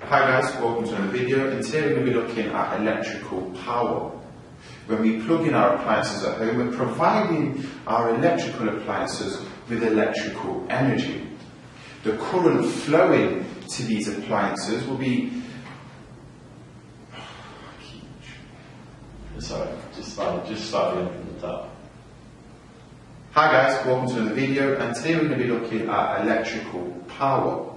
Hi guys, welcome to another video, and today we're going to be looking at electrical power. When we plug in our appliances at home, we're providing our electrical appliances with electrical energy. The current flowing to these appliances will be... Sorry, just start again from the top. Hi guys, welcome to another video, and today we're going to be looking at electrical power.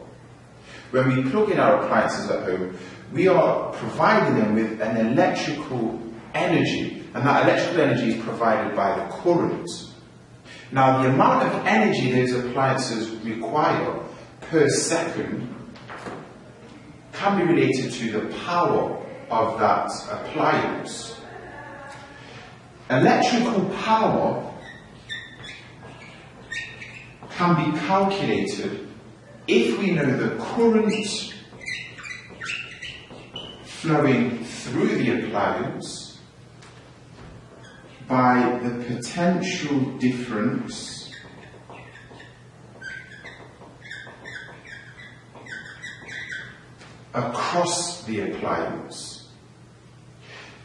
When we plug in our appliances at home, we are providing them with an electrical energy, and that electrical energy is provided by the current. Now, the amount of energy those appliances require per second can be related to the power of that appliance. Electrical power can be calculated if we know the current flowing through the appliance by the potential difference across the appliance.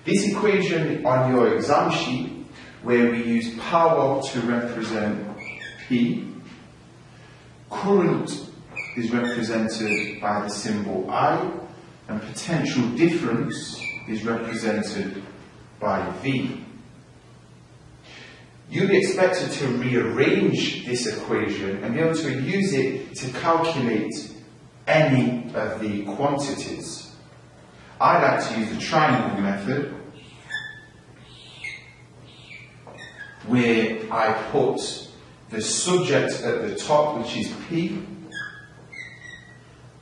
This equation on your exam sheet, where we use power to represent P, current is represented by the symbol I, and potential difference is represented by V. You'll be expected to rearrange this equation and be able to use it to calculate any of the quantities. I like to use the triangle method, where I put the subject at the top, which is P,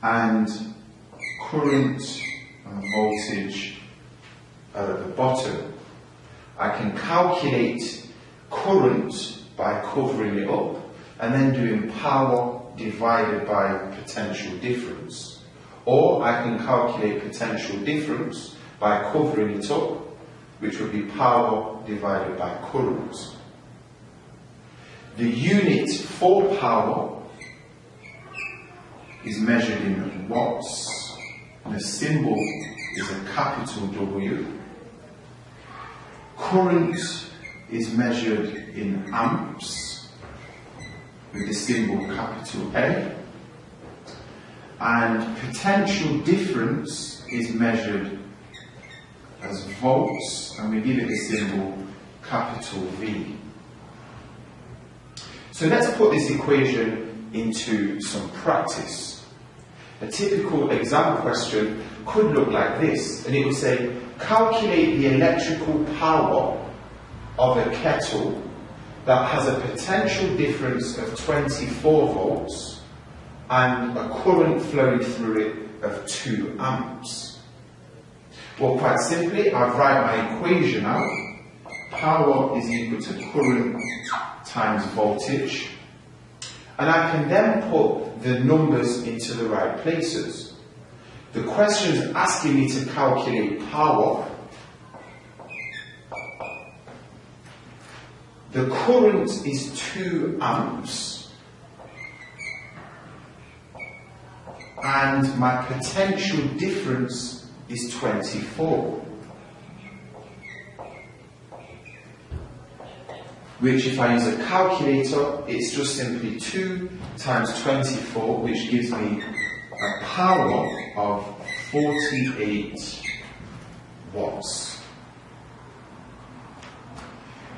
and current and voltage are at the bottom. I can calculate current by covering it up and then doing power divided by potential difference. Or I can calculate potential difference by covering it up, which would be power divided by current. The unit for power is measured in watts, and the symbol is a capital W. Current is measured in amps, with the symbol capital A, and potential difference is measured as volts, and we give it the symbol capital V. So let's put this equation into some practice. A typical exam question could look like this, and it would say, calculate the electrical power of a kettle that has a potential difference of 24 volts and a current flowing through it of 2 amps. Well, quite simply, I'd write my equation out. Power is equal to current times voltage, and I can then put the numbers into the right places. The question is asking me to calculate power. The current is 2 amps, and my potential difference is 24. Which, if I use a calculator, it's just simply 2 times 24, which gives me a power of 48 watts.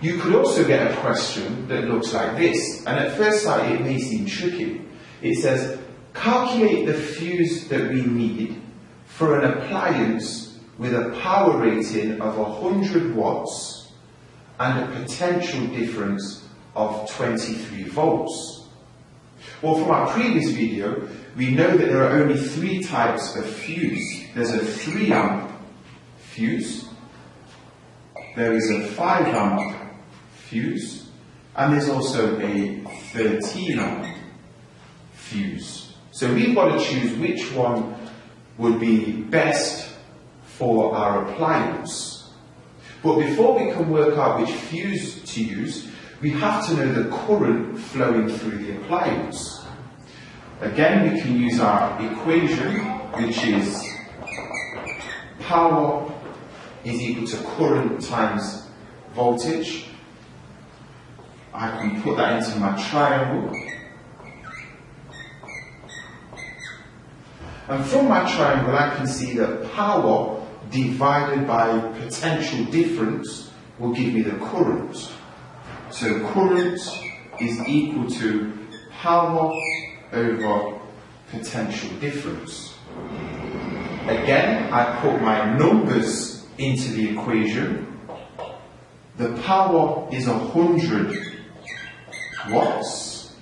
You could also get a question that looks like this, and at first sight it may seem tricky. It says, calculate the fuse that we need for an appliance with a power rating of 100 watts and a potential difference of 23 volts. Well, from our previous video, we know that there are only 3 types of fuse. There's a 3 amp fuse, there is a 5 amp fuse, and there's also a 13 amp fuse. So we've got to choose which one would be best for our appliance. But before we can work out which fuse to use, we have to know the current flowing through the appliance. Again, we can use our equation which is power is equal to current times voltage. I can put that into my triangle. And from my triangle I can see that power divided by potential difference will give me the current. So current is equal to power over potential difference. Again, I put my numbers into the equation. The power is 100 watts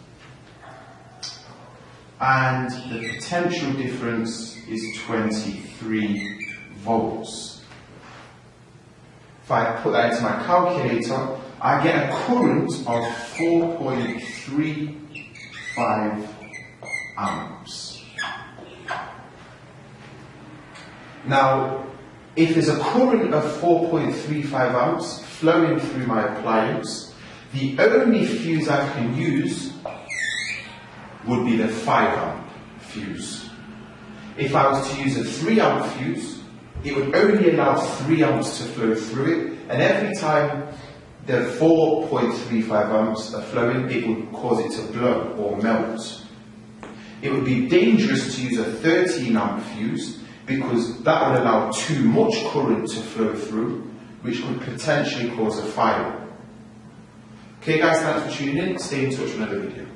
and the potential difference is 23 volts. If I put that into my calculator, I get a current of 4.35 amps. Now, if there's a current of 4.35 amps flowing through my appliance, the only fuse I can use would be the 5 amp fuse. If I was to use a 3 amp fuse, it would only allow 3 amps to flow through it, and every time the 4.35 amps are flowing, it would cause it to blow or melt. It would be dangerous to use a 13 amp fuse because that would allow too much current to flow through, which could potentially cause a fire. Okay guys, thanks for tuning in. Stay in touch with another video.